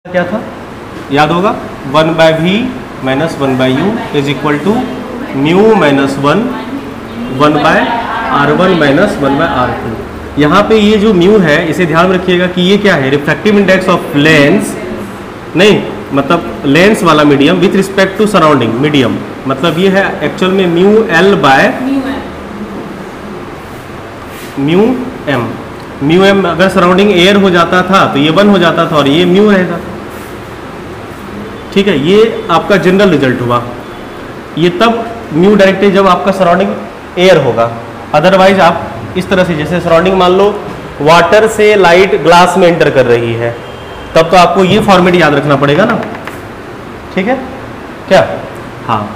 क्या था याद होगा, 1/v minus 1/u is equal to mu minus 1/r1 minus 1/r2। यहाँ पे ये जो म्यू है इसे ध्यान में रखिएगा कि ये क्या है, रिफ्रैक्टिव इंडेक्स ऑफ लेंस, नहीं मतलब लेंस वाला medium with respect to surrounding medium, मतलब ये है एक्चुअल में mu L by mu M. Mu M अगर सराउंडिंग एयर हो जाता था तो ये 1 हो जाता था और ये म्यू रहेगा। ठीक है, ये आपका जनरल रिजल्ट हुआ। ये तब म्यू डायरेक्टली जब आपका सराउंडिंग एयर होगा, अदरवाइज आप इस तरह से, जैसे सराउंडिंग मान लो वाटर से लाइट ग्लास में एंटर कर रही है, तब तो आपको ये फॉर्मेट याद रखना पड़ेगा ना। ठीक है क्या, हाँ।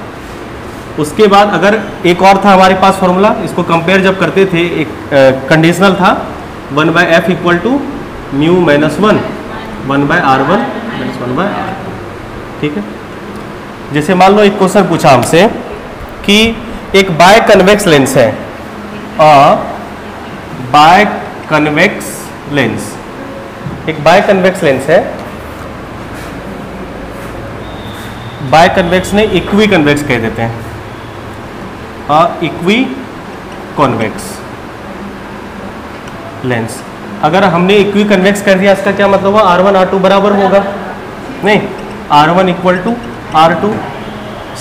उसके बाद अगर एक और था हमारे पास फॉर्मूला, इसको कंपेयर जब करते थे, एक कंडीशनल था 1/f equal to mu minus 1/r1 minus 1/r। ठीक है, जैसे मान लो एक क्वेश्चन पूछा हमसे कि एक बाय कन्वेक्स लेंस है, बाय कन्वेक्स लेंस, एक बाय कन्वेक्स लेंस है, बाय कन्वेक्स ने इक्वी कन्वेक्स कह देते हैं, इक्वी कॉन्वेक्स लेंस। अगर हमने इक्वी कन्वेक्स कर दिया, इसका क्या मतलब हुआ, R1 R2 बराबर होगा, नहीं R1 इक्वल टू R2,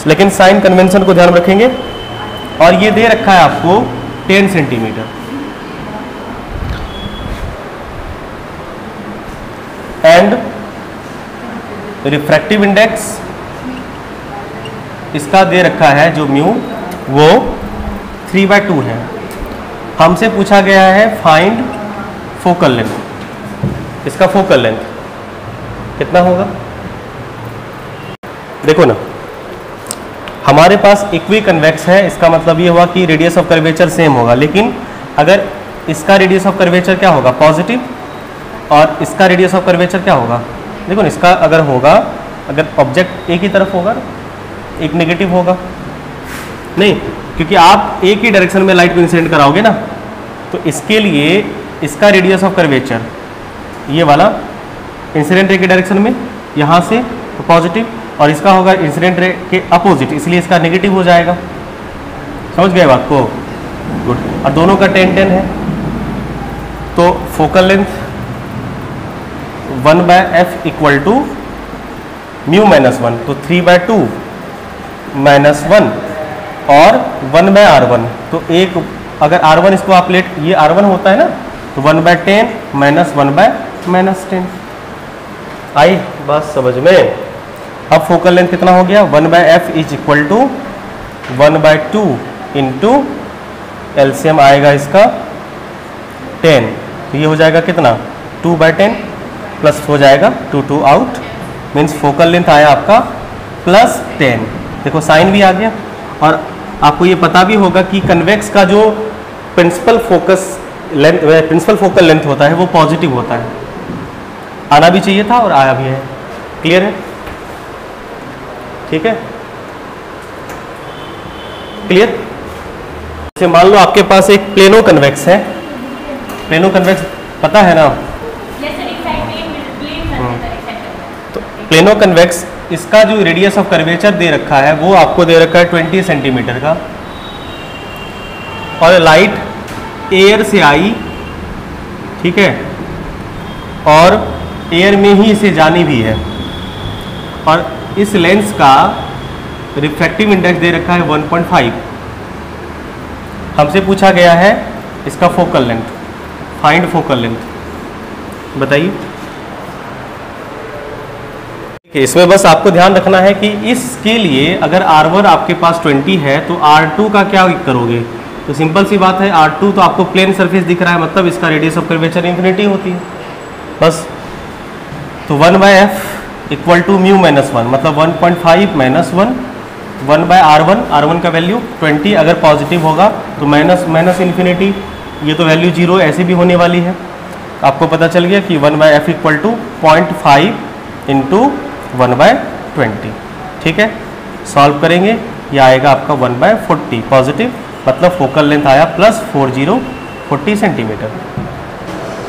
लेकिन साइन कन्वेंशन को ध्यान रखेंगे। और ये दे रखा है आपको 10 सेंटीमीटर, एंड रिफ्रैक्टिव इंडेक्स इसका दे रखा है जो म्यू, वो 3/2 है। हमसे पूछा गया है फाइंड फोकल लेंथ, इसका फोकल लेंथ कितना होगा। देखो ना, हमारे पास इक्वी कन्वेक्स है, इसका मतलब ये हुआ कि रेडियस ऑफ कर्वेचर सेम होगा, लेकिन अगर इसका रेडियस ऑफ कर्वेचर क्या होगा, पॉजिटिव, और इसका रेडियस ऑफ कर्वेचर क्या होगा, देखो ना, इसका अगर होगा, अगर ऑब्जेक्ट एक ही तरफ होगा, एक नेगेटिव होगा, नहीं, क्योंकि आप एक ही डायरेक्शन में लाइट को इंसिडेंट कराओगे ना, तो इसके लिए इसका रेडियस ऑफ कर्वेचर ये वाला इंसिडेंट रे के डायरेक्शन में यहाँ से तो पॉजिटिव, और इसका होगा इंसिडेंट रे के अपोजिट, इसलिए इसका नेगेटिव हो जाएगा। समझ गए बात को, गुड। और दोनों का 10-10 है, तो focal length 1/f equal to mu minus 1, तो 3/2 माइनस 1 और 1/r1, तो एक अगर R1 इसको आप लेट, ये R1 होता है ना, तो 1/10 माइनस 1/-10 आई बात समझ में। अब फोकल लेंथ कितना हो गया, 1/f is equal to 1/2 into LCM आएगा इसका 10, तो ये हो जाएगा कितना 2/10 प्लस हो जाएगा 2 आउट, मीन्स फोकल लेंथ आया आपका +10। देखो साइन भी आ गया। और आपको ये पता भी होगा कि कन्वेक्स का जो प्रिंसिपल फोकल लेंथ होता है वो पॉजिटिव होता है, आना भी चाहिए था और आया भी है। क्लियर है, ठीक है, क्लियर। जैसे मान लो आपके पास एक प्लेनो कन्वेक्स है, प्लेनो कन्वेक्स पता है ना, तो प्लेनो कन्वेक्स, इसका जो रेडियस ऑफ कर्वेचर दे रखा है वो आपको दे रखा है 20 सेंटीमीटर का, और लाइट एयर से आई, ठीक है, और एयर में ही इसे जानी भी है, और इस लेंस का रिफ्रैक्टिव इंडेक्स दे रखा है 1.5। हमसे पूछा गया है इसका focal length, find focal length, बताइए। इसमें बस आपको ध्यान रखना है कि इसके लिए अगर R1 आपके पास 20 है तो R2 का क्या करोगे, तो सिंपल सी बात है, R2 तो आपको प्लेन सरफेस दिख रहा है, मतलब इसका रेडियस ऑफ कर्वेचर इन्फिनिटी होती है बस। तो 1/f equal to mu minus 1, मतलब 1.5 माइनस 1/r1 का वैल्यू 20, अगर पॉजिटिव होगा तो माइनस इन्फिनिटी, ये तो वैल्यू 0 ऐसे भी होने वाली है। आपको पता चल गया कि 1/f इक्वल टू 0.5 इंटू 1/20। ठीक है, सॉल्व करेंगे, ये आएगा आपका 1/40 पॉजिटिव, मतलब फोकल लेंथ आया +40 सेंटीमीटर।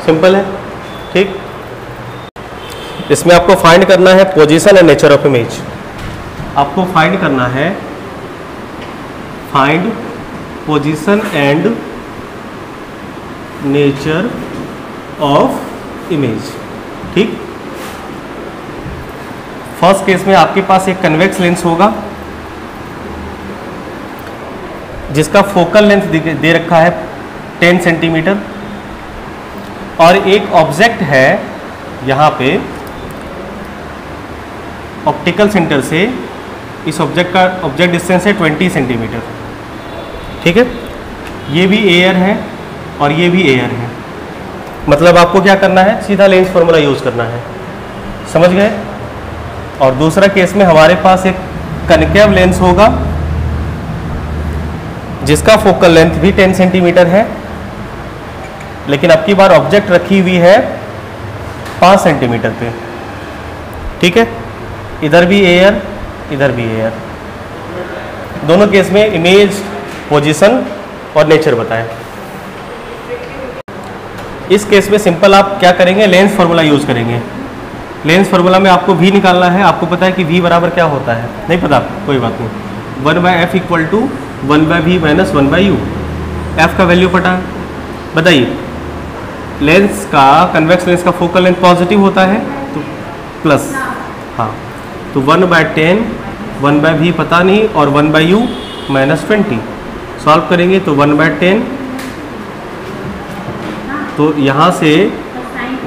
सिंपल है, ठीक। इसमें आपको फाइंड करना है position and nature of image. आपको फाइंड करना है find position and nature of image. ठीक, फर्स्ट केस में आपके पास एक कन्वेक्स लेंस होगा जिसका फोकल लेंथ दे रखा है 10 सेंटीमीटर, और एक ऑब्जेक्ट है यहाँ पे ऑप्टिकल सेंटर से इस ऑब्जेक्ट डिस्टेंस है 20 सेंटीमीटर। ठीक है, ये भी एयर है और ये भी एयर है। मतलब आपको क्या करना है, सीधा लेंस फॉर्मूला यूज करना है, समझ गए। और दूसरा केस में हमारे पास एक कनकेव लेंस होगा जिसका फोकल लेंथ भी 10 सेंटीमीटर है, लेकिन अब की बार ऑब्जेक्ट रखी हुई है 5 सेंटीमीटर पे। ठीक है, इधर भी एयर इधर भी एयर, दोनों केस में इमेज, पोजीशन और नेचर बताएं। इस केस में सिंपल आप क्या करेंगे, लेंस फार्मूला यूज करेंगे। लेंस फार्मूला में आपको v निकालना है। आपको पता है कि v बराबर क्या होता है, नहीं पता, कोई बात नहीं। 1/f equal to 1/v minus 1/u। f का वैल्यू पता बताइए। लेंस का, कन्वेक्स लेंस का फोकल लेंथ पॉजिटिव होता है तो प्लस, हाँ, तो 1/10, 1/v पता नहीं, और 1/u माइनस 20। सॉल्व करेंगे तो 1/10, तो यहाँ से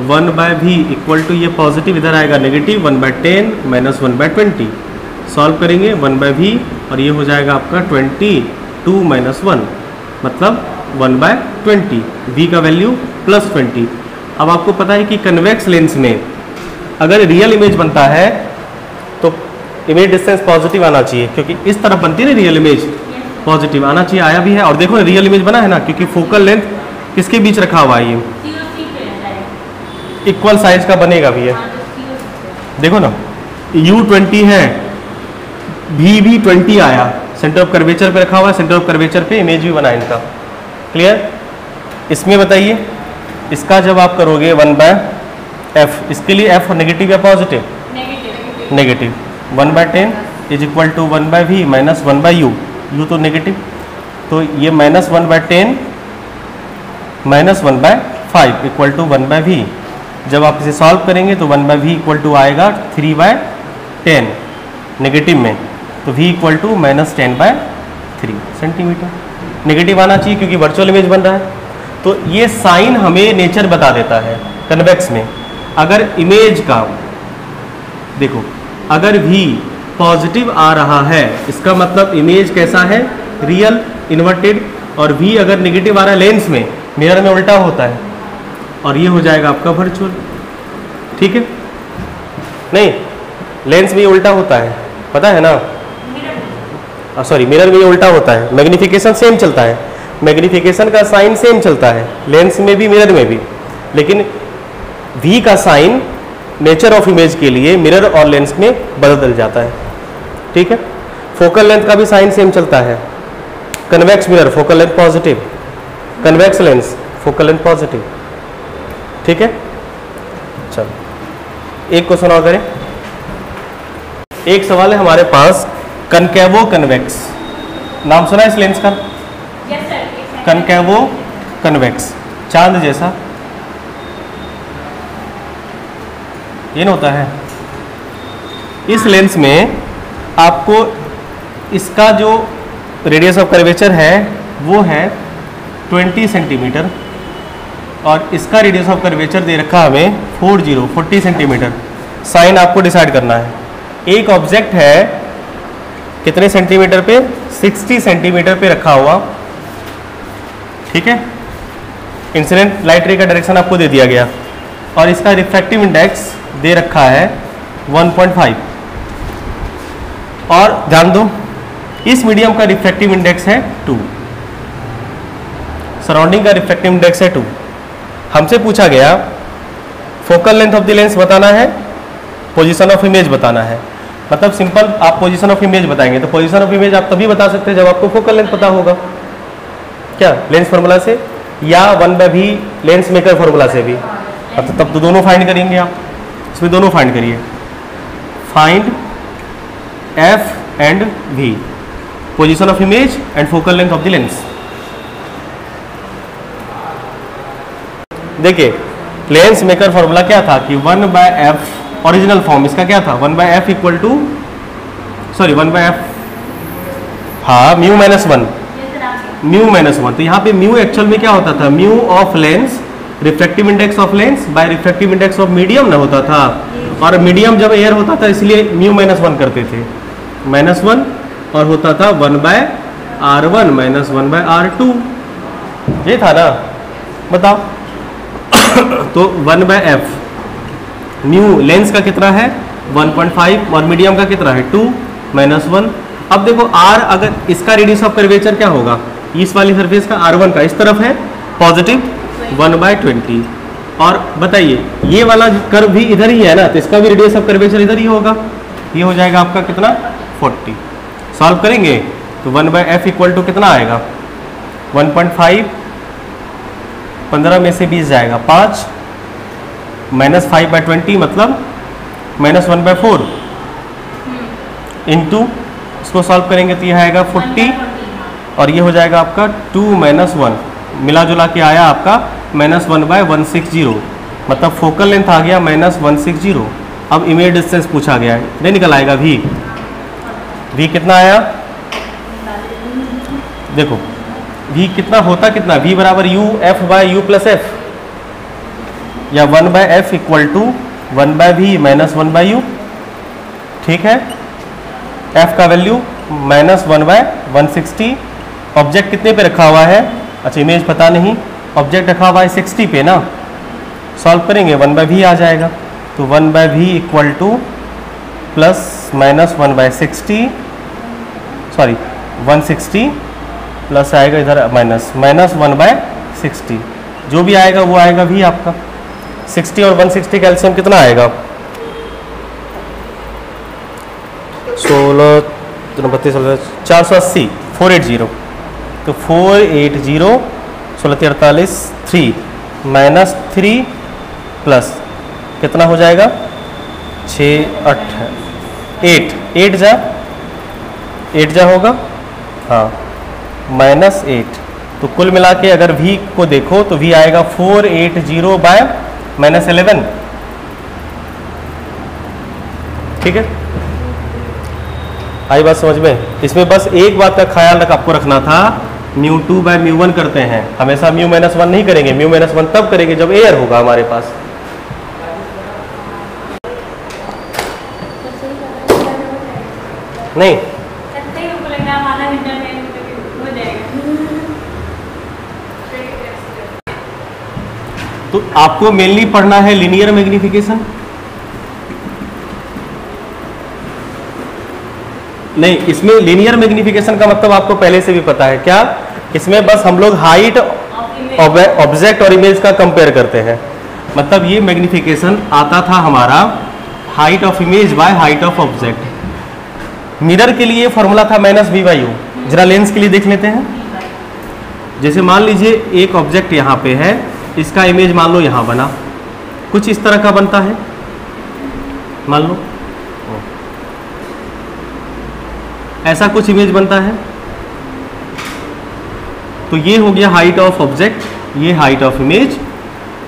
1/v इक्वल टू, ये पॉजिटिव इधर आएगा नेगेटिव, 1/10 माइनस 1/20। सॉल्व करेंगे 1/v और ये हो जाएगा आपका 22 माइनस 1, मतलब 1/20। v का वैल्यू प्लस 20। अब आपको पता है कि कन्वेक्स लेंस में अगर रियल इमेज बनता है तो इमेज डिस्टेंस पॉजिटिव आना चाहिए, क्योंकि इस तरफ बनती है ना रियल इमेज, पॉजिटिव आना चाहिए, आया भी है। और देखो रियल इमेज बना है ना, क्योंकि फोकल लेंथ किसके बीच रखा हुआ है, ये इक्वल साइज का बनेगा भी है। देखो ना, U20 है, V भी 20 आया, सेंटर ऑफ कर्वेचर पे रखा हुआ है, सेंटर ऑफ कर्वेचर पे इमेज भी बना इनका। क्लियर। इसमें बताइए, इसका जब आप करोगे 1/f, इसके लिए f नेगेटिव या positive, negative. 1/10 is equal to 1/v minus 1/u, u तो नेगेटिव, तो ये minus 1/10 minus 1/5 equal to 1/v। जब आप इसे सॉल्व करेंगे तो 1/v इक्वल टू आएगा 3/10 नेगेटिव में, तो v equal to minus 10/3 centimetre. Negative आना चाहिए क्योंकि वर्चुअल इमेज बन रहा है। तो ये साइन हमें नेचर बता देता है कन्वेक्स में। अगर इमेज का देखो, अगर v पॉजिटिव आ रहा है इसका मतलब इमेज कैसा है, रियल, इन्वर्टेड। और v अगर नेगेटिव आ रहा है लेंस में, मिरर में उल्टा होता है, और ये हो जाएगा आपका वर्चुअल। ठीक है, नहीं लेंस में ये उल्टा होता है, पता है ना, सॉरी मिरर में ये उल्टा होता है। मैग्निफिकेशन सेम चलता है, मैग्निफिकेशन का साइन सेम चलता है लेंस में भी मिरर में भी, लेकिन v का साइन नेचर ऑफ इमेज के लिए मिरर और लेंस में बदल जाता है। ठीक है, फोकल लेंथ का भी साइन सेम चलता है। Convex mirror focal length positive, convex lens focal length positive. ठीक है, चलो एक क्वेश्चन और करें। एक सवाल है हमारे पास, कनकेवो कन्वेक्स, नाम सुना है इस लेंस का? Yes sir. कनकेवो कन्वेक्स, चांद जैसा, ये ना होता है। इस लेंस में आपको इसका जो रेडियस ऑफ कर्वेचर है वो है 20 सेंटीमीटर, और इसका रेडियस ऑफ कर्वेचर दे रखा हमें 40 सेंटीमीटर। साइन आपको डिसाइड करना है। एक ऑब्जेक्ट है कितने सेंटीमीटर पे, 60 सेंटीमीटर पे रखा हुआ। ठीक है, इंसिडेंट लाइट रे का डायरेक्शन आपको दे दिया गया, और इसका रिफ्रैक्टिव इंडेक्स दे रखा है 1.5। और ध्यान दो, इस मीडियम का रिफ्रैक्टिव इंडेक्स है 2, सराउंडिंग का रिफ्रैक्टिव इंडेक्स है 2। हमसे पूछा गया focal length of the lens बताना है, पोजीशन ऑफ इमेज बताना है। मतलब सिंपल आप पोजीशन ऑफ इमेज बताएंगे, तो पोजीशन ऑफ इमेज आप तभी बता सकते हैं जब आपको फोकल लेंथ पता होगा, क्या लेंस फार्मूला से, या 1/v लेंस मेकर फार्मूला से भी, तब तो दोनों फाइंड करेंगे आप। इसमें दोनों फाइंड करिए, find F and V, position of image and focal length of the lens. देखिए लेंस मेकर फॉर्मूला क्या था कि 1/f, ओरिजिनल फॉर्म इसका क्या था, 1/f equal to, sorry 1/f, हाँ म्यू माइनस वन। तो यहाँ पे म्यू एक्चुअल में क्या होता था, mu of lens refractive index of lens by refractive index of medium ना होता था, और मीडियम जब एयर होता था इसलिए म्यू -1 करते थे, -1, और होता था 1/r1 माइनस 1/r2, ये था ना, बताओ। तो 1/f म्यू लेंस का कितना है 1.5 और मीडियम का कितना है 2 -1। अब देखो r, अगर इसका रेडियस ऑफ कर्वेचर क्या होगा, इस वाली सरफेस का r1 का इस तरफ है पॉजिटिव 1/20, और बताइए ये वाला कर्व भी इधर ही है ना, तो इसका भी रेडियस ऑफ कर्वेचर इधर ही होगा, ये हो जाएगा आपका कितना 40। सॉल्व करेंगे तो 1/f इक्वल टू कितना आएगा 1.5, 15 में से 20 जाएगा 5, -5/20 मतलब -1/4 इंटू, इसको सॉल्व करेंगे तो यह आएगा 40, और ये हो जाएगा आपका 2 - 1, मिला जुला के आया आपका -1/160, मतलब फोकल लेंथ आ गया -160। अब इमेज डिस्टेंस पूछा गया है, नहीं निकल आएगा v कितना आया, देखो v कितना होता, कितना v बराबर u f/u + f, या 1/f equal to 1/v minus 1/u, ठीक है। f का वैल्यू -1/160, ऑब्जेक्ट कितने पे रखा हुआ है, अच्छा इमेज पता नहीं, ऑब्जेक्ट रखा हुआ है 60 पे ना, सॉल्व करेंगे 1/v आ जाएगा, तो 1/v equal to +-1/60, sorry 160 plus आएगा इधर -1/60, जो भी आएगा वो आएगा v आपका। 60 और 160 का एलसीएम कितना आएगा 16, 32, 480, 480, तो 480, 16, 48, 3 -3 प्लस कितना हो जाएगा 6, 8 जा होगा, हाँ -8, तो कुल मिला के अगर v को देखो तो v आएगा 480/-11, ठीक है। आई बात समझ में। इसमें बस एक बात का ख्याल आपको रखना था, μ2/μ1 करते हैं, हमेशा μ-1 नहीं करेंगे, μ-1 तब करेंगे जब एयर होगा हमारे पास। नहीं तो आपको मेनली पढ़ना है लीनियर मैग्निफिकेशन, नहीं इसमें लीनियर मैग्निफिकेशन का मतलब आपको पहले से भी पता है क्या, इसमें बस हम लोग हाइट ऑब्जेक्ट और इमेज का कंपेयर करते हैं, मतलब ये मैग्निफिकेशन आता था हमारा height of image by height of object. Mirror के लिए फॉर्मूला था -v/u, जरा लेंस के लिए देख लेते हैं। जैसे मान लीजिए एक ऑब्जेक्ट यहाँ पे है, इसका इमेज मान लो यहाँ बना, कुछ इस तरह का बनता है, मान लो ऐसा कुछ इमेज बनता है, तो ये हो गया हाइट ऑफ ऑब्जेक्ट, ये हाइट ऑफ इमेज,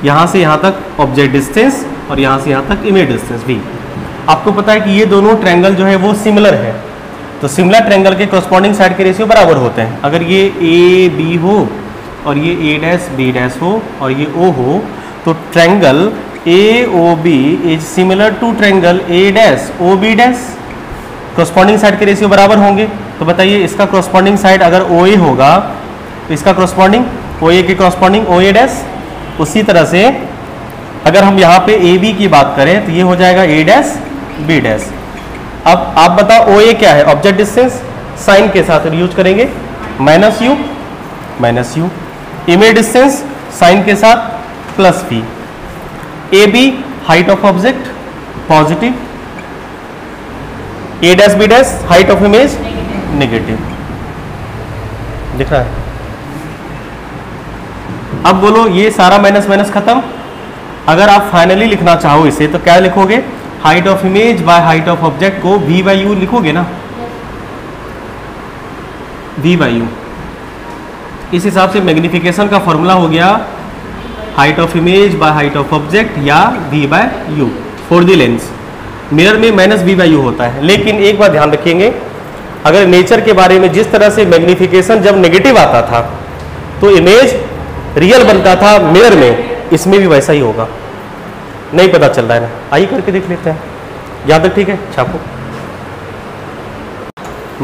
यहाँ से यहाँ तक ऑब्जेक्ट डिस्टेंस और यहाँ से यहाँ तक इमेज डिस्टेंस भी। आपको पता है कि ये दोनों ट्रायंगल जो है वो सिमिलर है, तो सिमिलर ट्रायंगल के कॉरस्पॉन्डिंग साइड के रेशियो बराबर होते हैं। अगर ये ए बी हो और ये a' b' हो और ये o हो, तो triangle AOB is similar to triangle A'-OB', corresponding side के रेशियो बराबर होंगे। तो बताइए इसका कॉरस्पॉन्डिंग साइड अगर OA होगा तो इसका कॉरस्पॉन्डिंग OA के कॉरस्पॉन्डिंग OA'। उसी तरह से अगर हम यहाँ पे AB की बात करें तो ये हो जाएगा A'-B'। अब आप बताओ OA क्या है, ऑब्जेक्ट डिस्टेंस, साइन के साथ यूज करेंगे -u, इमेज डिस्टेंस साइन के साथ +v, AB height of object positive, A'-B' height of image negative, दिख रहा है। अब बोलो ये सारा माइनस माइनस खत्म, अगर आप फाइनली लिखना चाहो इसे तो क्या लिखोगे, height of image by height of object को v बाई यू लिखोगे ना, v बाई यू। इस हिसाब से मैग्निफिकेशन का फॉर्मूला हो गया height of image by height of object या v by U for the lens. Mirror में माइनस v बाई यू होता है। लेकिन एक बात ध्यान रखेंगे, अगर नेचर के बारे में जिस तरह से मैग्निफिकेशन जब नेगेटिव आता था तो इमेज रियल बनता था मिरर में, इसमें भी वैसा ही होगा। नहीं पता चल रहा है ना, आइए करके देख लेते हैं। यहाँ तक ठीक है, छापो।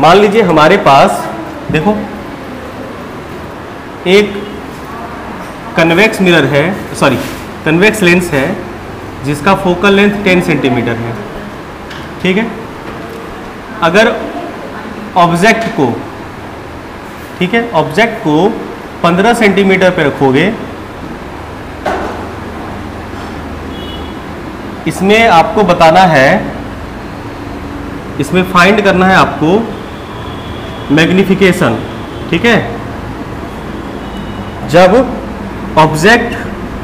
मान लीजिए हमारे पास देखो एक कन्वेक्स मिरर है, सॉरी कन्वेक्स लेंस है जिसका फोकल लेंथ 10 सेंटीमीटर है, ठीक है। अगर ऑब्जेक्ट को, ठीक है, ऑब्जेक्ट को 15 सेंटीमीटर पे रखोगे, इसमें आपको बताना है, इसमें फाइंड करना है आपको मैग्निफिकेशन, ठीक है। जब ऑब्जेक्ट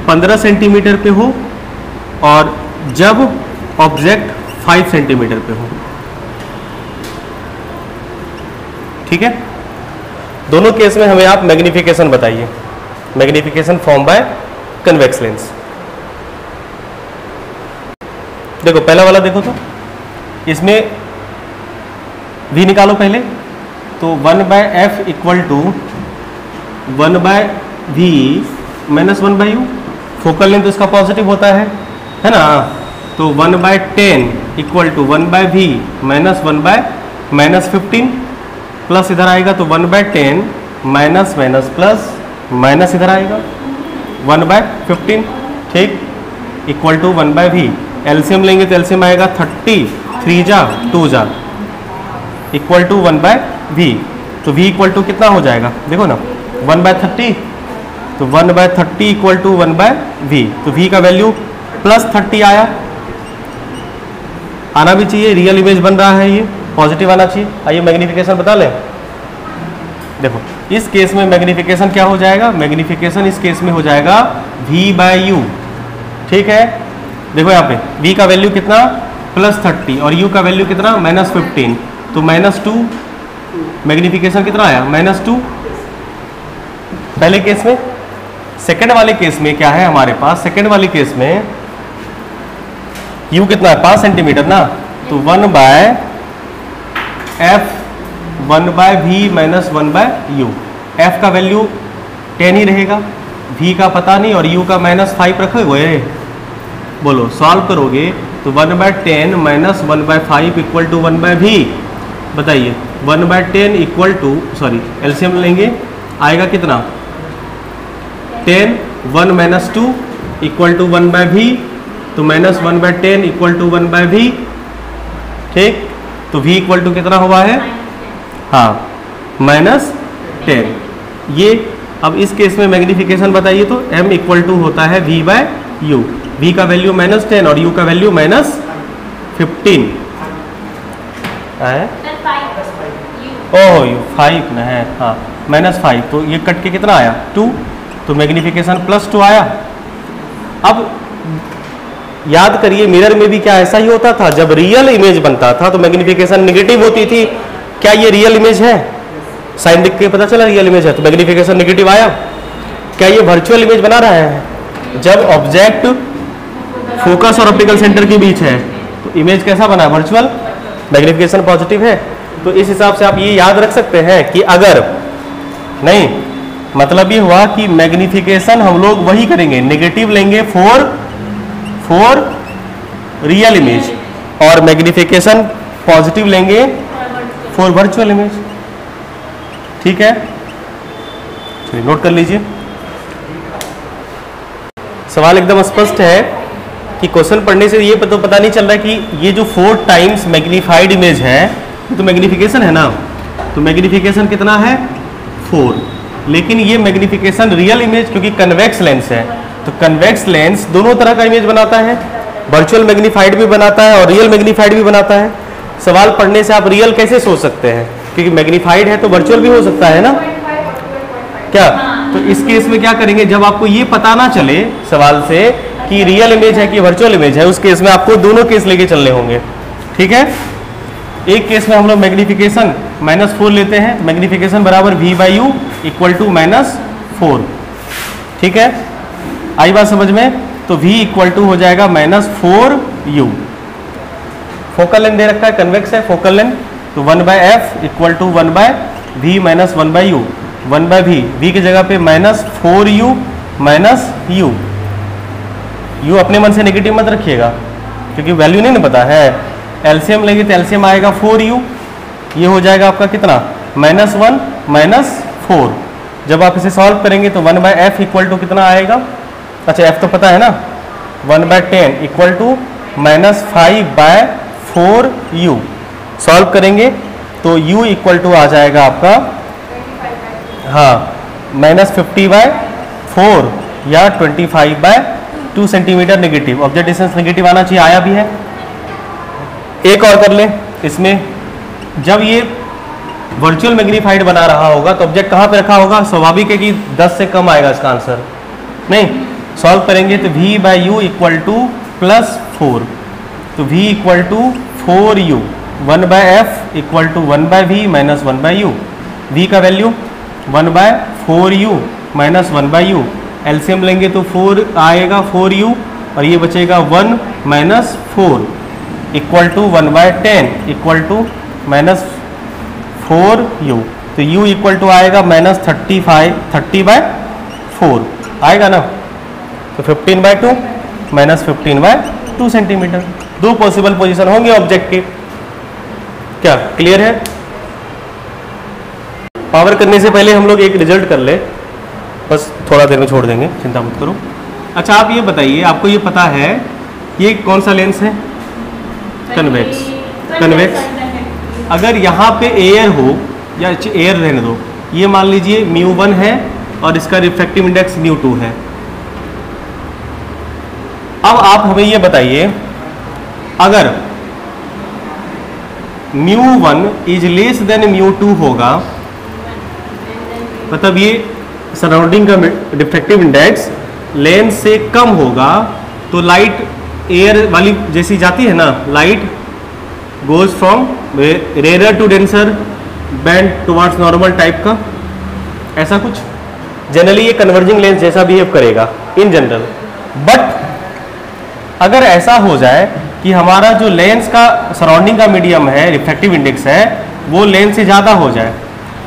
15 सेंटीमीटर पे हो और जब ऑब्जेक्ट 5 सेंटीमीटर पे हो, ठीक है। दोनों केस में हमें आप मैग्निफिकेशन बताइए, magnification form by convex lens. देखो पहला वाला देखो तो इसमें v निकालो पहले, तो 1 by F equal to 1 by V minus 1 by U. Focal length तो इसका पॉजिटिव होता है ना, तो 1 by 10 equal to 1 by V minus 1 by minus 15 plus इधर आएगा तो 1 by 10 minus minus plus minus इधर आएगा 1 बाय 15, ठीक, equal to 1 by V. LCM लेंगे तो एलसीएम आएगा 30, 3 जा 2 जा इक्वल टू 1 बाय वी। तो v इक्वल टू कितना हो जाएगा, देखो ना 1 बाय 30, तो 1 by 30 equal to 1 by V. तो v का वैल्यू प्लस 30 आया, आना भी चाहिए, रियल इमेज बन रहा है, ये पॉजिटिव आना चाहिए। आइए मैग्निफिकेशन बता लें। देखो इस केस में मैग्निफिकेशन क्या हो जाएगा, मैग्निफिकेशन इस केस में हो जाएगा v बाय यू, ठीक है। देखो यहाँ पे v का वैल्यू कितना प्लस 30 और u का वैल्यू कितना माइनस 15, तो माइनस 2, मैग्निफिकेशन कितना आया माइनस 2 पहले केस में। सेकंड वाले केस में क्या है हमारे पास, सेकंड वाले केस में u कितना है 5 सेंटीमीटर ना, तो 1 by F 1 by V minus 1 by U. F का वैल्यू 10 ही रहेगा, v का पता नहीं और u का माइनस 5 रखे हुए, बोलो सॉल्व करोगे तो 1 by 10 minus 1 by 5 equal to 1 by V. बताइए 1 by 10 equal to, sorry LCM लेंगे आएगा कितना 10, 1 minus 2 equal to 1 by V, तो minus 1 by 10 equal to 1 by V, ठीक। तो v इक्वल टू कितना हुआ है, हाँ माइनस 10। ये अब इस केस में मैग्निफिकेशन बताइए तो m इक्वल टू होता है v बाय यू। v का वैल्यू माइनस 10 और u का वैल्यू माइनस 15 है, ओह यू 5 ना है, हाँ माइनस 5, तो ये कट के कितना आया 2, तो मैग्निफिकेशन प्लस 2 आया। अब याद करिए मिरर में भी क्या ऐसा ही होता था, जब रियल इमेज बनता था तो मैग्निफिकेशन नेगेटिव होती थी। क्या ये रियल इमेज है, साइन देख के पता चला रियल इमेज है, तो मैग्निफिकेशन नेगेटिव आया। क्या ये वर्चुअल इमेज बना रहा है, जब ऑब्जेक्ट फोकस और ऑप्टिकल सेंटर के बीच है तो इमेज कैसा बना, वर्चुअल, मैग्निफिकेशन पॉजिटिव है। तो इस हिसाब से आप ये याद रख सकते हैं कि अगर नहीं, मतलब ये हुआ कि मैग्निफिकेशन हम लोग वही करेंगे, नेगेटिव लेंगे फॉर रियल इमेज और मैग्निफिकेशन पॉजिटिव लेंगे फॉर वर्चुअल इमेज, ठीक है। चलिए नोट कर लीजिए, सवाल एकदम स्पष्ट है कि क्वेश्चन पढ़ने से ये तो पता नहीं चल रहा है कि ये जो 4 टाइम्स मैग्नीफाइड इमेज है तो मैग्निफिकेशन है ना, तो मैग्निफिकेशन कितना है 4, लेकिन ये मैग्निफिकेशन रियल इमेज क्योंकि कन्वेक्स लेंस है, तो कन्वेक्स लेंस दोनों तरह का इमेज बनाता है, वर्चुअल मैग्नीफाइड भी बनाता है और रियल मैग्नीफाइड भी बनाता है। सवाल पढ़ने से आप रियल कैसे सोच सकते हैं, क्योंकि मैग्नीफाइड है तो वर्चुअल भी हो सकता है ना, क्या। तो इस केस में क्या करेंगे, जब आपको ये पता ना चले सवाल से कि रियल इमेज है कि वर्चुअल इमेज है, उस केस में आपको दोनों केस लेके चलने होंगे। ठीक है, एक केस में हम लोग मैग्निफिकेशन -4 लेते हैं, मैग्निफिकेशन बराबर v/u इक्वल टू -4। ठीक है, आई बात समझ में? तो v इक्वल टू हो जाएगा -4u। फोकल लेंथ दे रखा है, कन्वेक्स है फोकल लेंथ, तो 1/f equal to 1/v minus 1/u, 1/v, v की जगह पे -4u माइनस u। u अपने मन से नेगेटिव मत रखिएगा क्योंकि वैल्यू नहीं ना पता है। एलसीएम लेंगे तो एलसीएम आएगा 4u, ये हो जाएगा आपका कितना -1 -4। जब आप इसे सॉल्व करेंगे तो 1/f इक्वल टू कितना आएगा? अच्छा f तो पता है ना, 1/10 इक्वल टू -5/4u। सॉल्व करेंगे तो u इक्वल टू आ जाएगा आपका हाँ -50/4 या 25/2 centimetre negative. Object distance negative आना चाहिए, आया भी है। एक और कर लें इसमें, जब ये वर्चुअल मैग्नीफाइड बना रहा होगा तो ऑब्जेक्ट कहाँ पे रखा होगा? स्वाभाविक है कि 10 से कम आएगा इसका आंसर। नहीं, सॉल्व करेंगे तो v/u इक्वल टू +4, तो v equal to 4u, 1/f equal to 1/v minus 1/u। v का value 1/4u minus 1/u। LCM लेंगे तो 4 आएगा 4u और ये बचेगा 1 minus 4 equal to 1/10 equal to -4u। तो u इक्वल टू आएगा -30/4 आएगा ना, तो 15/2 माइनस 15/2 सेंटीमीटर। दो पॉसिबल पोजीशन होंगे ऑब्जेक्ट के। क्या क्लियर है? पावर करने से पहले हम लोग एक रिजल्ट कर ले, बस थोड़ा देर में छोड़ देंगे, चिंता मत करो। अच्छा आप ये बताइए, आपको ये पता है ये कौन सा लेंस है? कन्वेक्स। कन्वेक्स अगर यहाँ पे एयर हो या एयर रहने दो, ये मान लीजिए μ1 है और इसका रिफ्रैक्टिव इंडेक्स μ2 है। अब आप हमें ये बताइए, अगर μ1 इज लेस देन μ2 होगा, मतलब ये सराउंडिंग का रिफ्रैक्टिव इंडेक्स लेंस से कम होगा, तो लाइट एयर वाली जैसी जाती है ना, light goes from rare to denser bend towards normal type का, ऐसा कुछ। जनरली ये कन्वर्जिंग लेंस जैसा बिहेव करेगा इन जनरल। बट अगर ऐसा हो जाए कि हमारा जो लेंस का सराउंडिंग का मीडियम है, रिफ्रैक्टिव इंडेक्स है, वो लेंस से ज़्यादा हो जाए,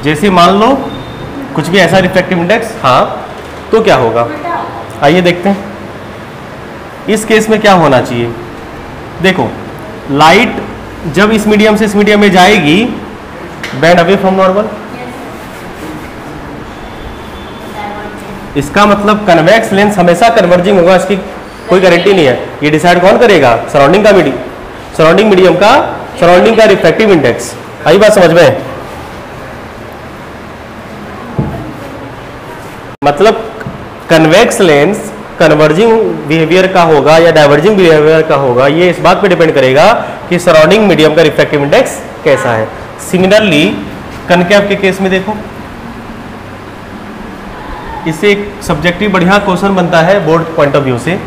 जैसे मान लो कुछ भी ऐसा रिफ्रैक्टिव इंडेक्स, हाँ, तो क्या होगा? आइए देखते हैं इस केस में क्या होना चाहिए। देखो, लाइट जब इस मीडियम से इस मीडियम में जाएगी, बैंड अवे फ्रॉम नॉर्मल, इसका मतलब कन्वेक्स लेंस हमेशा कन्वर्जिंग होगा, इसकी कोई गारंटी नहीं है। ये डिसाइड कौन करेगा? सराउंडिंग का मीडियम, सराउंडिंग मीडियम का, सराउंडिंग का रिफ्रैक्टिव इंडेक्स। आई बात समझ में? मतलब कन्वेक्स लेंस कन्वर्जिंग बिहेवियर का होगा या डाइवर्जिंग बिहेवियर का होगा, ये इस बात पे डिपेंड करेगा कि सराउंडिंग मीडियम का रिफ्रैक्टिव इंडेक्स कैसा है। सिमिलरली कनकेव के केस में देखो, इससे एक सब्जेक्टिव बढ़िया क्वेश्चन बनता है बोर्ड पॉइंट ऑफ व्यू से।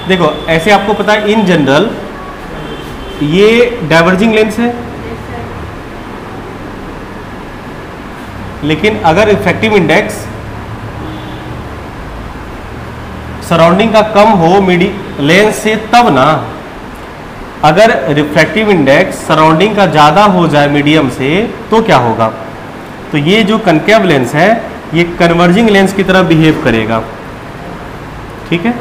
देखो, ऐसे आपको पता है इन जनरल ये डाइवर्जिंग लेंस है, लेकिन अगर रिफ्रैक्टिव इंडेक्स सराउंडिंग का कम हो लेंस से, तब ना, अगर रिफ्रैक्टिव इंडेक्स सराउंडिंग का ज़्यादा हो जाए मीडियम से, तो क्या होगा? तो ये जो कनकेव लेंस है ये कन्वर्जिंग लेंस की तरह बिहेव करेगा। ठीक है,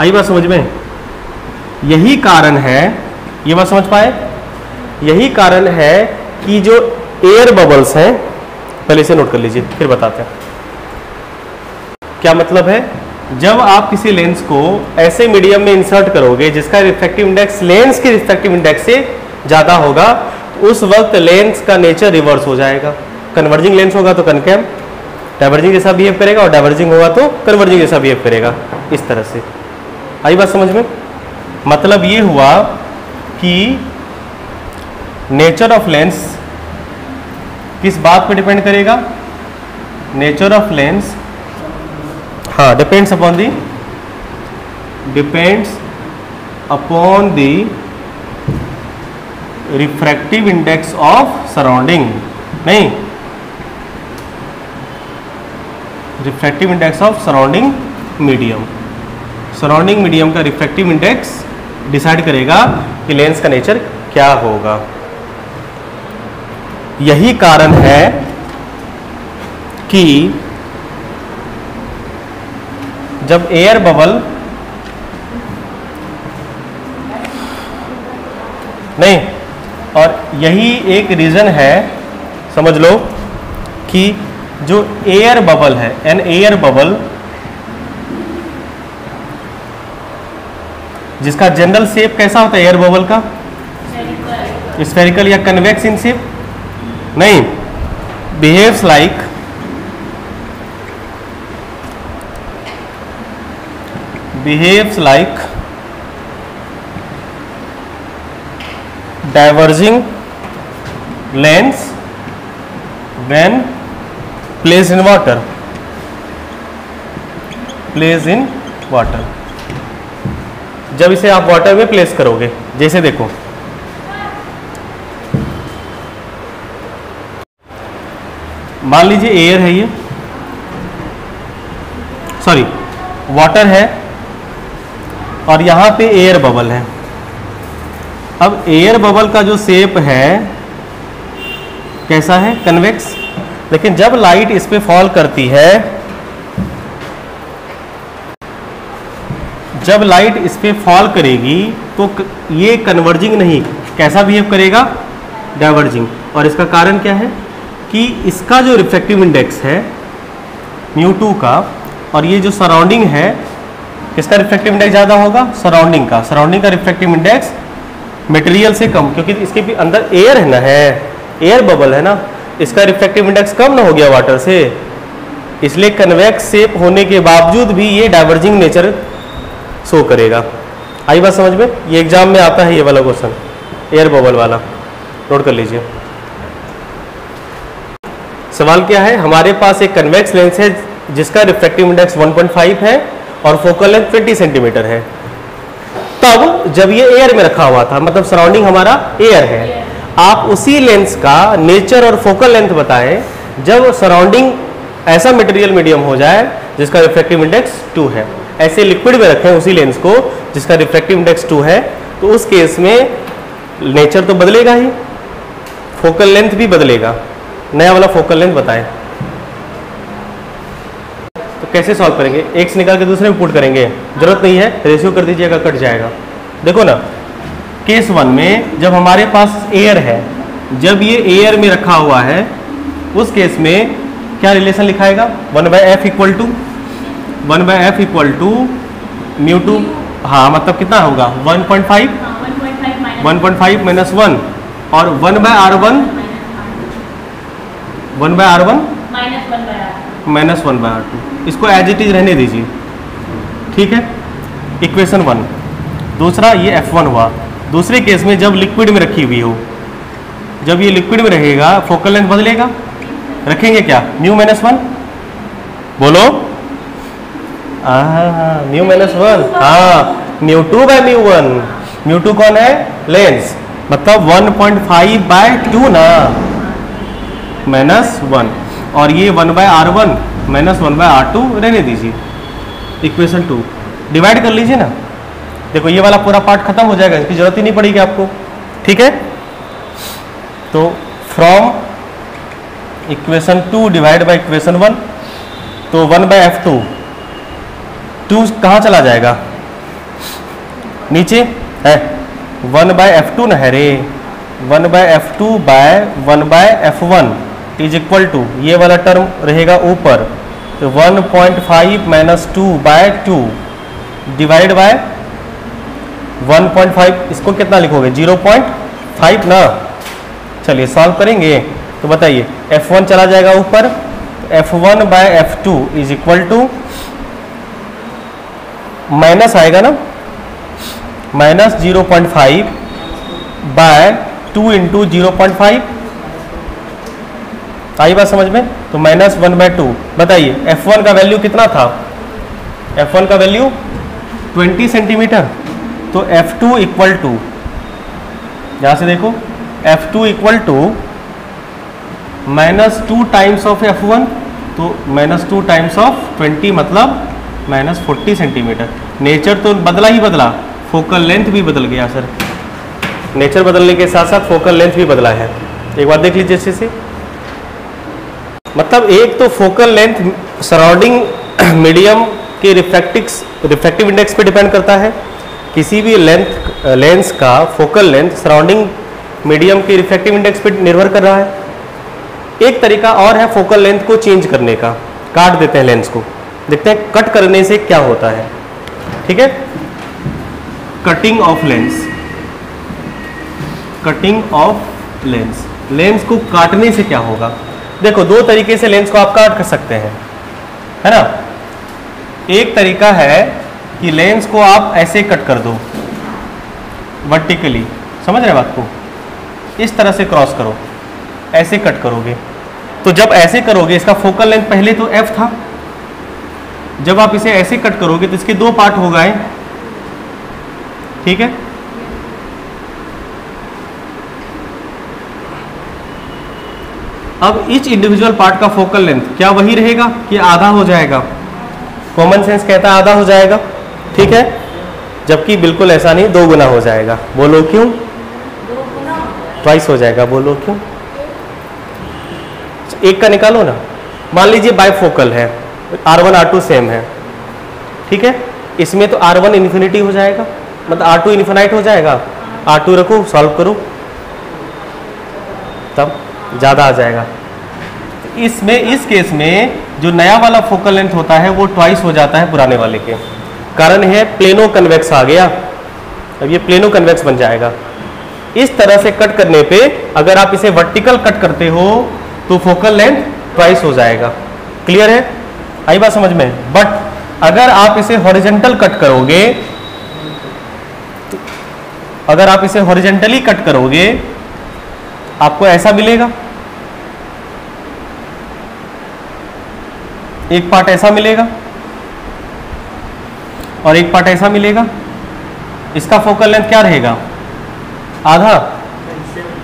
आई बात समझ में? यही कारण है, ये बात समझ पाए? यही कारण है कि जो एयर बबल्स हैं, पहले इसे नोट कर लीजिए फिर बताते हैं क्या मतलब है। जब आप किसी लेंस को ऐसे मीडियम में इंसर्ट करोगे जिसका रिफ्रैक्टिव इंडेक्स लेंस के रिफ्रैक्टिव इंडेक्स से ज़्यादा होगा, उस वक्त लेंस का नेचर रिवर्स हो जाएगा। कन्वर्जिंग लेंस होगा तो कनकेव डाइवर्जिंग जैसा बिहेव करेगा, और डाइवर्जिंग होगा तो कन्वर्जिंग जैसा बिहेव करेगा, इस तरह से। आई बात समझ में? मतलब ये हुआ कि नेचर ऑफ लेंस किस बात पर डिपेंड करेगा? नेचर ऑफ लेंस हाँ, depends upon the refractive index of surrounding, नहीं, refractive index of surrounding medium. Surrounding medium का रिफ्रैक्टिव इंडेक्स डिसाइड करेगा कि लेंस का नेचर क्या होगा। यही कारण है कि जब एयर बबल नहीं, और यही एक रीजन है, समझ लो, कि जो एयर बबल है, एन एयर बबल जिसका जनरल शेप कैसा होता है एयर बबल का, स्फेरिकल या कन्वेक्स इन शेप, नहीं, behaves like diverging lens when placed in water, जब इसे आप वाटर में प्लेस करोगे। जैसे देखो, मान लीजिए एयर है, ये सॉरी वाटर है और यहाँ पे एयर बबल है। अब एयर बबल का जो शेप है कैसा है, कन्वेक्स, लेकिन जब लाइट इस पे फॉल करती है, जब लाइट इस पे फॉल करेगी तो ये कन्वर्जिंग नहीं, कैसा बिहेव करेगा, डाइवर्जिंग। और इसका कारण क्या है कि इसका जो रिफ्रैक्टिव इंडेक्स है μ2 का, और ये जो सराउंडिंग है, किसका रिफ्रैक्टिव इंडेक्स ज़्यादा होगा, सराउंडिंग का रिफ्रैक्टिव इंडेक्स मटेरियल से कम, क्योंकि इसके भी अंदर एयर है ना, एयर बबल है ना, इसका रिफ्रैक्टिव इंडेक्स कम ना हो गया वाटर से, इसलिए कन्वेक्स शेप होने के बावजूद भी ये डाइवर्जिंग नेचर शो करेगा। आई बात समझ में? ये एग्जाम में आता है ये वाला क्वेश्चन, एयर बबल वाला, नोट कर लीजिए। सवाल क्या है, हमारे पास एक कन्वेक्स लेंस है जिसका रिफ्रैक्टिव इंडेक्स 1.5 है और फोकल लेंथ 20 सेंटीमीटर है। तब जब ये एयर में रखा हुआ था, मतलब सराउंडिंग हमारा एयर है, आप उसी लेंस का नेचर और फोकल लेंथ बताएं जब सराउंडिंग ऐसा मटेरियल मीडियम हो जाए जिसका रिफ्रैक्टिव इंडेक्स 2 है। ऐसे लिक्विड में रखें उसी लेंस को जिसका रिफ्रैक्टिव इंडेक्स 2 है, तो उस केस में नेचर तो बदलेगा ही, फोकल लेंथ भी बदलेगा। नया वाला फोकल लेंथ बताएं। तो कैसे सॉल्व करेंगे, एक से निकाल के दूसरे में पुट करेंगे, जरूरत नहीं है, रेशियो कर दीजिएगा, कट जाएगा। देखो ना, केस 1 में जब हमारे पास एयर है, जब ये एयर में रखा हुआ है, उस केस में क्या रिलेशन लिखाएगा, 1/f इक्वल टू μ2, हाँ मतलब कितना होगा 1.5 -1 और 1/r1 -1/r2, इसको एज इट इज रहने दीजिए, ठीक है। इक्वेशन 1। दूसरा ये F1 हुआ। दूसरे केस में जब लिक्विड में रखी हुई हो, जब ये लिक्विड में रहेगा फोकल लेंथ बदलेगा, रखेंगे क्या, μ-1, बोलो, μ-1, हाँ, μ2/μ1, μ2 कौन है, लेंस, मतलब 1.5/2 ना, -1, और ये 1/r1 -1/r2 रहने दीजिए। इक्वेशन 2 डिवाइड कर लीजिए ना, देखो ये वाला पूरा पार्ट खत्म हो जाएगा, इसकी जरूरत ही नहीं पड़ेगी आपको, ठीक है। तो from equation 2 divide by equation 1, तो 1/f2, 2 कहाँ चला जाएगा, नीचे है, 1/f2 न है रे, 1/f2 bye 1/f1 is equal to, ये वाला टर्म रहेगा ऊपर, तो 1.5 - 2/2 डिवाइड बाय 1.5, इसको कितना लिखोगे, 0.5 ना। चलिए सॉल्व करेंगे, तो बताइए, f1 चला जाएगा ऊपर, f1/f2 is equal to, minus आएगा ना, -0.5/2 इंटू 0.5, आई बात समझ में, तो -1/2। बताइए f1 का वैल्यू कितना था, F1 का वैल्यू 20 सेंटीमीटर, तो F2 इक्वल टू, यहाँ से देखो F2 equal to -2 times of F1, तो -2 टाइम्स ऑफ 20 मतलब -40 सेंटीमीटर। नेचर तो बदला ही बदला, फोकल लेंथ भी बदल गया सर। नेचर बदलने के साथ साथ फोकल लेंथ भी बदला है। एक बार देख लीजिए अच्छे से, मतलब एक तो फोकल लेंथ सराउंडिंग मीडियम के रिफ्रैक्टिव इंडेक्स पे डिपेंड करता है। किसी भी लेंस का फोकल लेंथ सराउंडिंग मीडियम के रिफ्रैक्टिव इंडेक्स पे निर्भर कर रहा है। एक तरीका और है फोकल लेंथ को चेंज करने का, काट देते हैं लेंस को, देखते हैं कट करने से क्या होता है। ठीक है, cutting of lens, cutting of lens, lens को काटने से क्या होगा। देखो दो तरीके से लेंस को आप काट कर सकते हैं, है ना। एक तरीका है कि लेंस को आप ऐसे कट कर दो वर्टिकली, समझ रहे बात को, इस तरह से क्रॉस करो, ऐसे कट करोगे। तो जब ऐसे करोगे, इसका फोकल लेंथ पहले तो f था, जब आप इसे ऐसे कट करोगे तो इसके दो पार्ट हो गए। ठीक है, अब इच इंडिविजुअल पार्ट का फोकल लेंथ क्या वही रहेगा कि आधा हो जाएगा। कॉमन सेंस कहता है आधा हो जाएगा, ठीक है, जबकि बिल्कुल ऐसा नहीं, 2 गुना हो जाएगा। बोलो क्यों? ट्वाइस हो जाएगा। बोलो क्यों? एक का निकालो ना। मान लीजिए बाइफोकल है, R1 R2 सेम है, ठीक है, इसमें तो R1 इन्फिनिटी हो जाएगा, मतलब R2 इन्फिनाइट हो जाएगा। R2 रखो, सॉल्व करो, तब ज़्यादा आ जाएगा। इसमें, इस केस में जो नया वाला फोकल लेंथ होता है वो ट्वाइस हो जाता है पुराने वाले के। कारण है प्लेनो कन्वेक्स आ गया, अब ये प्लेनो कन्वेक्स बन जाएगा। इस तरह से कट करने पे अगर आप इसे वर्टिकल कट करते हो तो फोकल लेंथ ट्वाइस हो जाएगा। क्लियर है? आई बात समझ में? बट अगर आप इसे हॉरिजॉन्टल कट करोगे, अगर आप इसे हॉरिजॉन्टली कट करोगे आपको ऐसा मिलेगा, एक पार्ट ऐसा मिलेगा और एक पार्ट ऐसा मिलेगा। इसका फोकल लेंथ क्या रहेगा? आधा,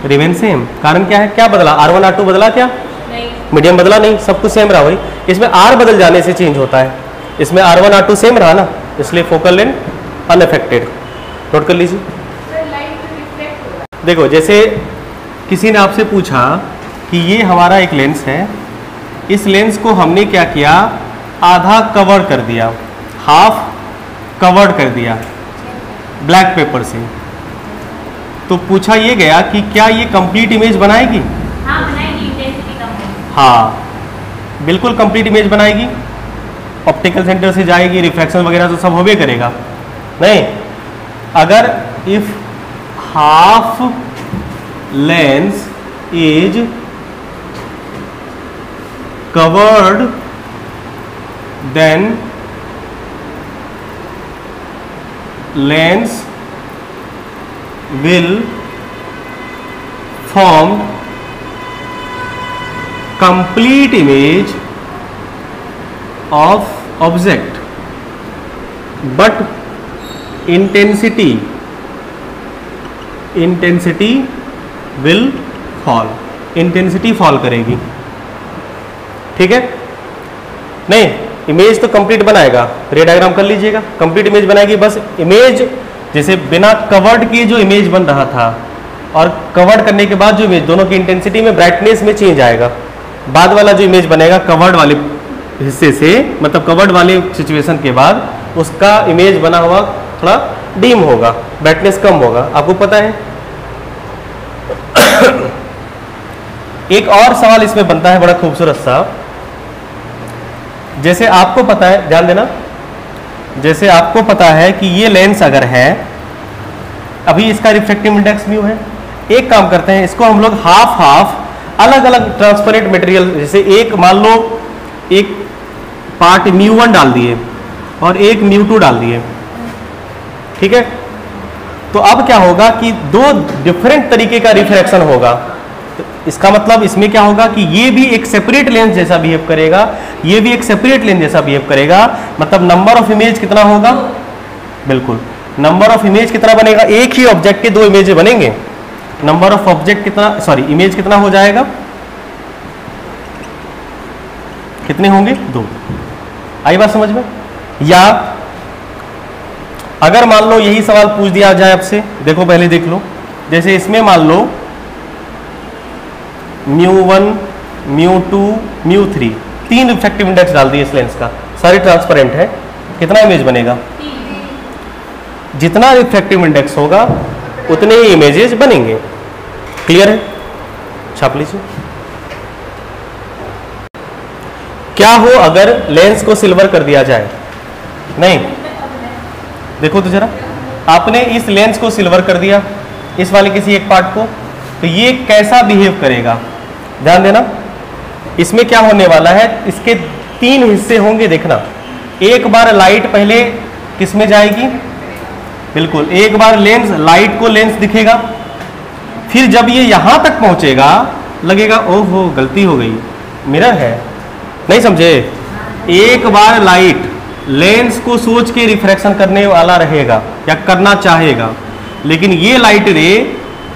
रिमेन सेम। कारण क्या है? क्या बदला? R1 R2 बदला क्या? नहीं। मीडियम बदला नहीं, सब कुछ सेम रहा भाई। इसमें R बदल जाने से चेंज होता है, इसमें R1 R2 सेम रहा ना, इसलिए फोकल लेंथ अनअफेक्टेड। नोट कर लीजिए। देखो जैसे किसी ने आपसे पूछा कि ये हमारा एक लेंस है, इस लेंस को हमने क्या किया, आधा कवर कर दिया, हाफ कवर्ड कर दिया ब्लैक पेपर से। तो पूछा ये गया कि क्या ये कंप्लीट इमेज बनाएगी? हाँ बनाएगी, इंटेंसिटी कम है। हाँ बिल्कुल कंप्लीट इमेज बनाएगी, ऑप्टिकल सेंटर से जाएगी, रिफ्रैक्शन वगैरह तो सब होबे करेगा। नहीं, अगर if half lens is covered then lens will form complete image of object, but intensity will fall, intensity fall करेगी। ठीक है, नहीं इमेज तो कंप्लीट बनाएगा, रे डायग्राम कर लीजिएगा, कंप्लीट इमेज बनाएगी। बस इमेज जैसे बिना कवर्ड की जो इमेज बन रहा था और कवर्ड करने के बाद जो इमेज, दोनों की इंटेंसिटी में, ब्राइटनेस में चेंज आएगा। बाद वाला जो इमेज बनेगा कवर्ड वाले हिस्से से, मतलब कवर्ड वाले सिचुएशन के बाद उसका इमेज बना हुआ थोड़ा डीम होगा, ब्राइटनेस कम होगा। आपको पता है। एक और सवाल इसमें बनता है बड़ा खूबसूरत सा, जैसे आपको पता है, ध्यान देना, जैसे आपको पता है कि ये लेंस अगर है, अभी इसका रिफ्रैक्टिव इंडेक्स म्यू है। एक काम करते हैं, इसको हम लोग हाफ हाफ अलग अलग ट्रांसपेरेंट मटेरियल, जैसे एक मान लो एक पार्ट μ1 डाल दिए और एक μ2 डाल दिए, ठीक है। तो अब क्या होगा कि दो डिफरेंट तरीके का रिफ्रैक्शन होगा। तो इसका मतलब इसमें क्या होगा कि ये भी एक सेपरेट लेंस जैसा बिहेव करेगा, ये भी एक सेपरेट लेंस जैसा बिहेव करेगा। मतलब नंबर ऑफ इमेज कितना होगा? बिल्कुल, नंबर ऑफ इमेज कितना बनेगा? एक ही ऑब्जेक्ट के दो इमेज बनेंगे। नंबर ऑफ ऑब्जेक्ट कितना, सॉरी इमेज कितना हो जाएगा? कितने होंगे? दो। आई बात समझ में? या अगर मान लो यही सवाल पूछ दिया जाए आपसे, देखो पहले देख लो, जैसे इसमें मान लो μ1 μ2 μ3 तीन रिफ्रैक्टिव इंडेक्स डाल दिए इस लेंस का, सारी ट्रांसपेरेंट है, कितना इमेज बनेगा? जितना रिफ्रैक्टिव इंडेक्स होगा उतने ही इमेजेस बनेंगे। क्लियर है? छाप लीजिए। क्या हो अगर लेंस को सिल्वर कर दिया जाए? नहीं, देखो तो जरा, आपने इस लेंस को सिल्वर कर दिया, इस वाले किसी एक पार्ट को, तो ये कैसा बिहेव करेगा? ध्यान देना, इसमें क्या होने वाला है, इसके तीन हिस्से होंगे। देखना, एक बार लाइट पहले किस में जाएगी? बिल्कुल, एक बार लेंस, लाइट को लेंस दिखेगा, फिर जब ये यहां तक पहुंचेगा लगेगा ओहो गलती हो गई, मिरर है। नहीं समझे? एक बार लाइट लेंस को सोच के रिफ्रैक्शन करने वाला रहेगा या करना चाहेगा, लेकिन ये लाइट रे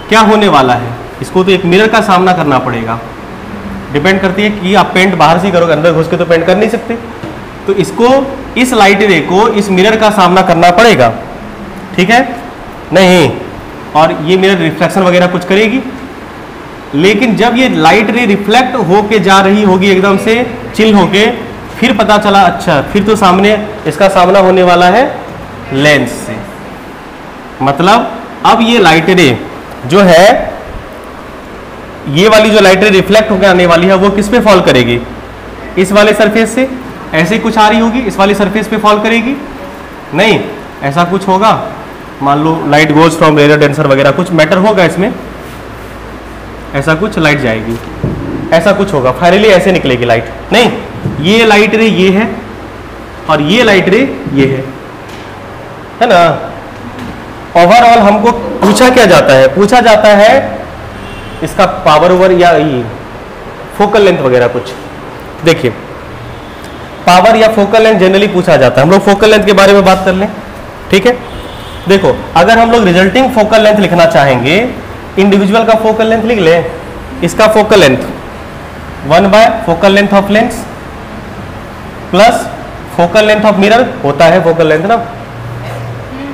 क्या होने वाला है, इसको तो एक मिरर का सामना करना पड़ेगा। डिपेंड करती है कि आप पेंट बाहर से करोगे, अंदर घुस के तो पेंट कर नहीं सकते, तो इसको, इस लाइट रे को इस मिरर का सामना करना पड़ेगा। ठीक है? नहीं, और ये मिरर रिफ्लेक्शन वगैरह कुछ करेगी, लेकिन जब ये लाइट रे रिफ्लेक्ट होके जा रही होगी एकदम से चिल होके, फिर पता चला अच्छा फिर तो सामने इसका सामना होने वाला है लेंस से। मतलब अब ये लाइट रे जो है, ये वाली जो लाइट रे रिफ्लेक्ट होकर आने वाली है वो किस पे फॉल करेगी? इस वाले सरफेस से ऐसे कुछ आ रही होगी, इस वाली सरफेस पे फॉल करेगी? नहीं, ऐसा कुछ होगा, मान लो light goes from radio denser वगैरह कुछ मैटर होगा इसमें, ऐसा कुछ लाइट जाएगी, ऐसा कुछ होगा, फाइनली ऐसे निकलेगी लाइट। नहीं, ये लाइट रे ये है और ये लाइट रे ये है ना। ओवरऑल हमको पूछा क्या जाता है? पूछा जाता है इसका पावर ओवर या ये फोकल लेंथ वगैरह कुछ। देखिए, पावर या फोकल लेंथ जनरली पूछा जाता है। हम लोग फोकल लेंथ के बारे में बात कर लें, ठीक है? देखो, अगर हम लोग रिजल्टिंग फोकल लेंथ लिखना चाहेंगे, इंडिविजुअल का फोकल लेंथ लिख लें। इसका focal length 1 bye focal length of lens plus focal length of mirror होता है फोकल लेंथ ना।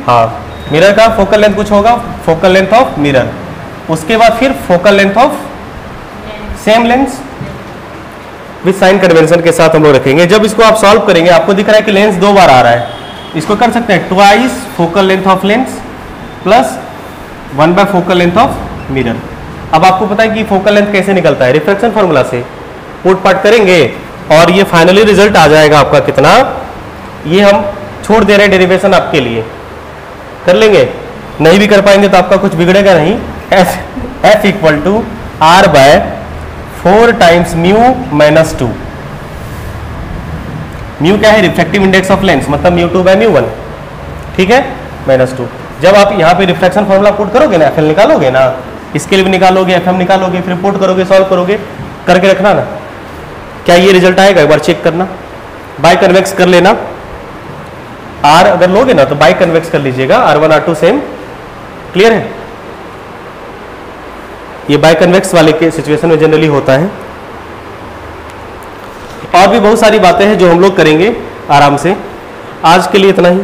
हाँ, मिरर का फोकल लेंथ कुछ होगा, फोकल लेंथ ऑफ मिरर, उसके बाद फिर focal length of same lens with sign convention के साथ हम लोग रखेंगे। जब इसको आप सॉल्व करेंगे, आपको दिख रहा है कि लेंस दो बार आ रहा है, इसको कर सकते हैं twice focal length of lens plus 1 bye focal length of mirror. अब आपको पता है कि फोकल लेंथ कैसे निकलता है? रिफ्रैक्शन फार्मूला से पुट पार्ट करेंगे और ये फाइनली रिजल्ट आ जाएगा आपका कितना। ये हम छोड़ दे रहे हैं डेरिवेशन आपके लिए, कर लेंगे। नहीं भी कर पाएंगे तो आपका कुछ बिगड़ेगा नहीं। F equal to R by 4 times mu minus 2। Mu क्या है? रिफ्रैक्टिव इंडेक्स ऑफ लेंस, मतलब μ2 बाय μ1, ठीक है, माइनस 2। जब आप यहाँ पे रिफ्रैक्शन फॉर्मूला पुट करोगे ना, FL निकालोगे ना, इसके लिए भी निकालोगे, FM निकालोगे, फिर पुट करोगे, सॉल्व करोगे, करके रखना ना, क्या ये रिजल्ट आएगा एक बार चेक करना। बाय कन्वेक्स कर लेना, R अगर लोगे ना तो बाय कन्वेक्स कर लीजिएगा, R1 R2 सेम। क्लियर है? ये बाय कन्वेक्स वाले के सिचुएशन में जनरली होता है। और भी बहुत सारी बातें हैं जो हम लोग करेंगे आराम से। आज के लिए इतना ही।